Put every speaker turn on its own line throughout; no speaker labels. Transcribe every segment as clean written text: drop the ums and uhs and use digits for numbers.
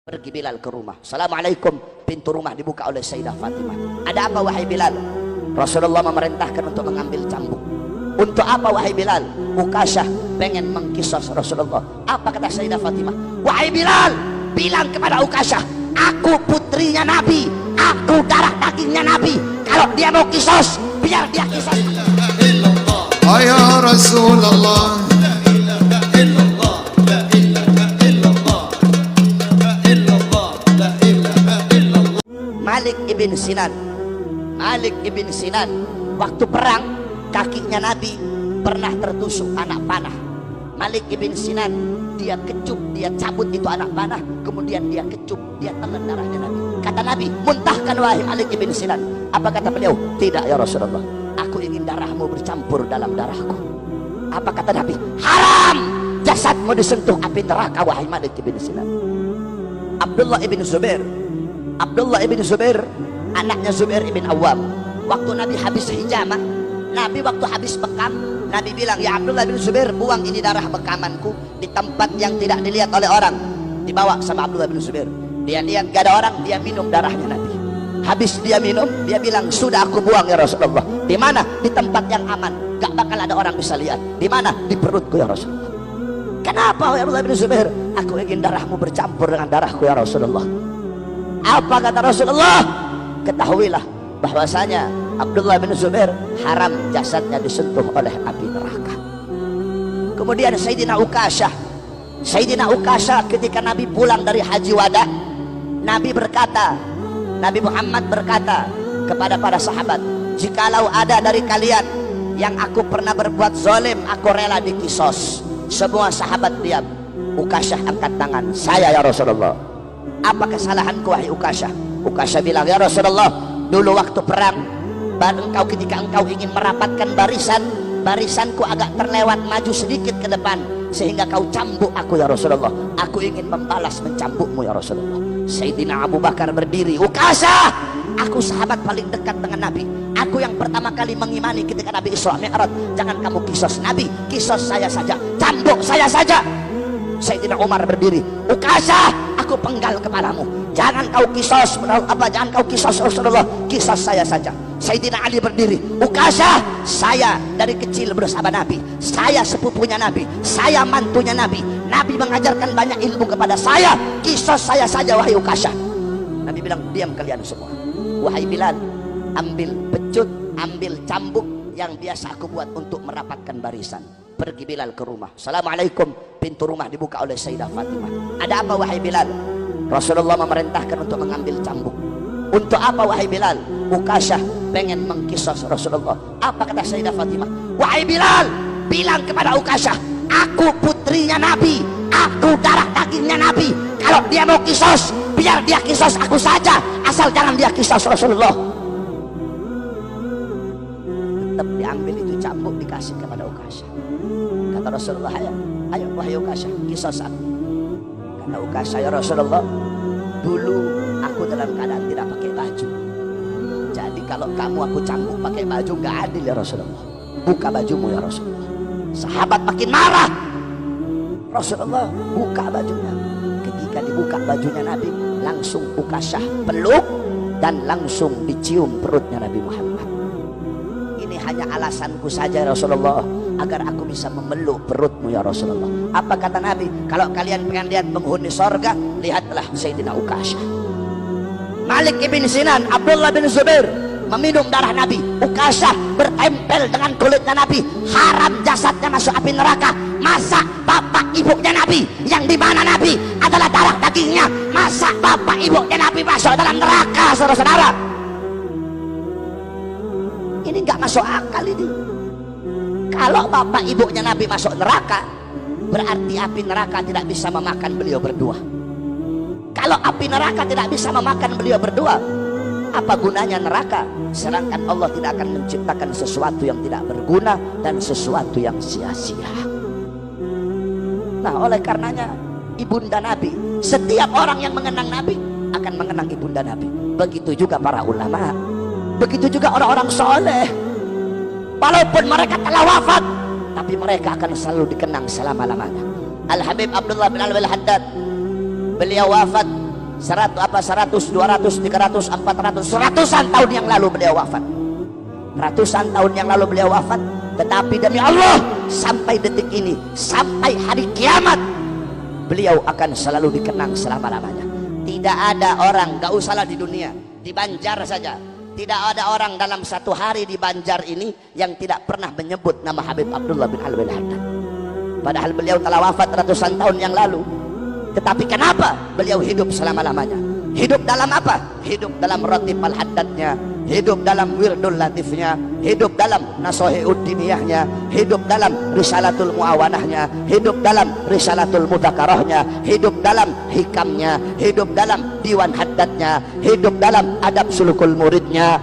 Pergi Bilal ke rumah. Assalamualaikum. Pintu rumah dibuka oleh Sayyidah Fatimah. Ada apa wahai Bilal? Rasulullah memerintahkan untuk mengambil cambuk. Untuk apa wahai Bilal? Ukasyah pengen mengkisos Rasulullah. Apa kata Sayyidah Fatimah? Wahai Bilal, bilang kepada Ukasyah, aku putrinya Nabi, aku darah dagingnya Nabi. Kalau dia mau kisos, biar dia kisos.
Ya Rasulullah.
Malik ibn Sinan waktu perang kakinya Nabi pernah tertusuk anak panah. Malik ibn Sinan dia kecup, dia cabut itu anak panah, kemudian dia kecup, dia telan darahnya Nabi. Kata Nabi, muntahkan wahai Malik ibn Sinan. Apa kata beliau? Tidak ya Rasulullah, aku ingin darahmu bercampur dalam darahku. Apa kata Nabi? Haram jasadmu disentuh api neraka wahai Malik ibn Sinan. Abdullah ibn Zubair anaknya Zubair ibn Awam. Waktu Nabi habis hijamah, Nabi waktu habis bekam, Nabi bilang, ya Abdullah bin Zubair, buang ini darah bekamanku di tempat yang tidak dilihat oleh orang. Dibawa sama Abdullah bin Zubair, dia lihat gak ada orang, dia minum darahnya Nabi. Habis dia minum, dia bilang, sudah aku buang ya Rasulullah. Di mana? Di tempat yang aman, gak bakal ada orang bisa lihat. Di mana? Di perutku ya Rasulullah. Kenapa ya Abdullah bin Zubair? Aku ingin darahmu bercampur dengan darahku ya Rasulullah. Apa kata Rasulullah? Ketahuilah bahwasanya Abdullah bin Zubair haram jasadnya disentuh oleh api neraka. Kemudian Sayyidina Ukasyah ketika Nabi pulang dari haji wada, Nabi Muhammad berkata kepada para sahabat, jikalau ada dari kalian yang aku pernah berbuat zalim, aku rela dikisos. Semua sahabat diam. Ukasyah angkat tangan, saya ya Rasulullah. Apa kesalahanku wahai Ukasyah? Ukasyah bilang, ya Rasulullah, dulu waktu perang ketika engkau ingin merapatkan barisanku agak terlewat maju sedikit ke depan sehingga kau cambuk aku ya Rasulullah. Aku ingin membalas mencambukmu ya Rasulullah. Sayyidina Abu Bakar berdiri, Ukasyah, aku sahabat paling dekat dengan Nabi, aku yang pertama kali mengimani ketika Nabi Isra Mi'raj. Jangan kamu kisos Nabi, kisos saya saja, cambuk saya saja. Sayyidina Umar berdiri, Ukasyah, aku penggal kepalamu, jangan kau kisos Rasulullah, kisos saya saja. Sayyidina Ali berdiri, Ukasyah, saya dari kecil bersama Nabi, saya sepupunya Nabi, saya mantunya Nabi, Nabi mengajarkan banyak ilmu kepada saya, kisos saya saja wahai Ukasyah. Nabi bilang, diam kalian semua. Wahai Bilal, ambil pecut, ambil cambuk yang biasa aku buat untuk merapatkan barisan. Pergi Bilal ke rumah. Assalamualaikum. Pintu rumah dibuka oleh Sayyidah Fatimah. Ada apa wahai Bilal? Rasulullah memerintahkan untuk mengambil cambuk. Untuk apa wahai Bilal? Ukasyah pengen mengkisos Rasulullah. Apa kata Sayyidah Fatimah? Wahai Bilal, bilang kepada Ukasyah, aku putrinya Nabi, aku darah dagingnya Nabi. Kalau dia mau kisos, biar dia kisos aku saja, asal jangan dia kisos Rasulullah. Tetap diambil itu cambuk, dikasih kepada Ukasyah. Kata Rasulullah, ayo wahai Ukasyah, kisos aku. Kata Ukasyah, ya Rasulullah, dulu aku dalam keadaan tidak pakai baju. Jadi kalau kamu aku cambuk pakai baju gak adil ya Rasulullah. Buka bajumu ya Rasulullah. Sahabat makin marah. Rasulullah buka bajunya. Ketika dibuka bajunya Nabi, langsung Ukasyah peluk dan langsung dicium perutnya Nabi Muhammad. Ini hanya alasanku saja ya Rasulullah, agar aku bisa memeluk perutmu ya Rasulullah. Apa kata Nabi? Kalau kalian pengen lihat penghuni sorga, lihatlah Sayyidina Ukasyah. Malik ibn Sinan, Abdullah bin Zubair meminum darah Nabi. Ukasyah bertempel dengan kulitnya Nabi, haram jasadnya masuk api neraka. Masa bapak ibunya Nabi, yang dimana Nabi adalah darah dagingnya, masa bapak ibunya Nabi masuk dalam neraka, saudara-saudara? Ini nggak masuk akal ini. Kalau bapak ibunya Nabi masuk neraka, berarti api neraka tidak bisa memakan beliau berdua. Kalau api neraka tidak bisa memakan beliau berdua, apa gunanya neraka? Sedangkan Allah tidak akan menciptakan sesuatu yang tidak berguna dan sesuatu yang sia-sia. Nah, oleh karenanya ibunda Nabi, setiap orang yang mengenang Nabi akan mengenang ibunda Nabi. Begitu juga para ulama, begitu juga orang-orang soleh. Walaupun mereka telah wafat, tapi mereka akan selalu dikenang selama-lamanya. Al-Habib Abdullah bin Al-Haddad, beliau wafat 100, 200, 300, 400, ratusan tahun yang lalu beliau wafat. Ratusan tahun yang lalu beliau wafat, tetapi demi Allah sampai detik ini, sampai hari kiamat, beliau akan selalu dikenang selama-lamanya. Tidak ada orang, gak usahlah di dunia, di Banjar saja, tidak ada orang dalam satu hari di Banjar ini yang tidak pernah menyebut nama Habib Abdullah bin Alwi Al-Haddad. Padahal beliau telah wafat ratusan tahun yang lalu, tetapi kenapa beliau hidup selama-lamanya? Hidup dalam apa? Hidup dalam Ratib Al-Haddadnya, hidup dalam Wirdul Latifnya, hidup dalam Nasohi'ud Diniyahnya, hidup dalam Risalatul Muawanahnya, hidup dalam Risalatul Mudzakarahnya, hidup dalam Hikamnya, hidup dalam Diwan Haddadnya, hidup dalam Adab Sulukul Muridnya.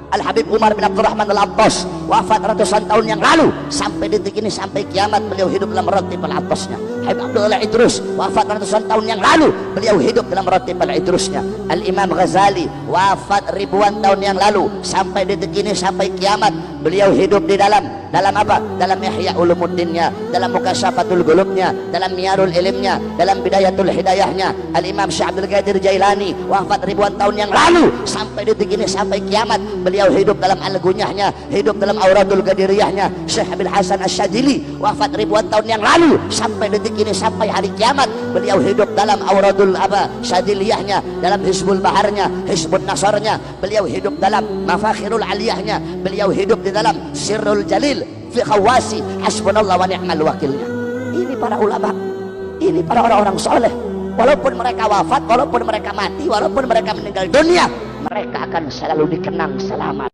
Al-Habib Umar bin Abdurrahman Al-Attas wafat ratusan tahun yang lalu, sampai detik ini, sampai kiamat beliau hidup dalam Ratib Al-Attasnya. Habib Abdullah Idrus wafat ratusan tahun yang lalu, beliau hidup dalam Ratib Al-Idrusnya. Al-Imam Ghazali wafat ribuan tahun yang lalu, sampai detik ini, sampai kiamat beliau hidup di dalam apa? Dalam Ihya Ulumuddinnya, dalam Mukasyafatul Qulubnya, dalam Miyarul Ilmnya, dalam Bidayatul Hidayahnya. Al-Imam Syekh Abdul Qadir Jailani wafat ribuan tahun yang lalu, sampai detik ini, sampai kiamat beliau hidup dalam Al-Gunyahnya, hidup dalam Auradul Qadiriyahnya. Syekh Abil Hasan Asy-Syadzili wafat ribuan tahun yang lalu, sampai detik ini, sampai hari kiamat beliau hidup dalam Auradul Syadziliyahnya, dalam Hizbul Baharnya, Hizbun Nasarnya. Beliau hidup dalam Mafakhirul Aliyahnya, beliau hidup di dalam Sirrul Jalil fi Khawasi Hasbunallah wa ni'mal wakilnya. Ini para ulama, ini para orang-orang soleh. Walaupun mereka wafat, walaupun mereka mati, walaupun mereka meninggal dunia, mereka akan selalu dikenang selama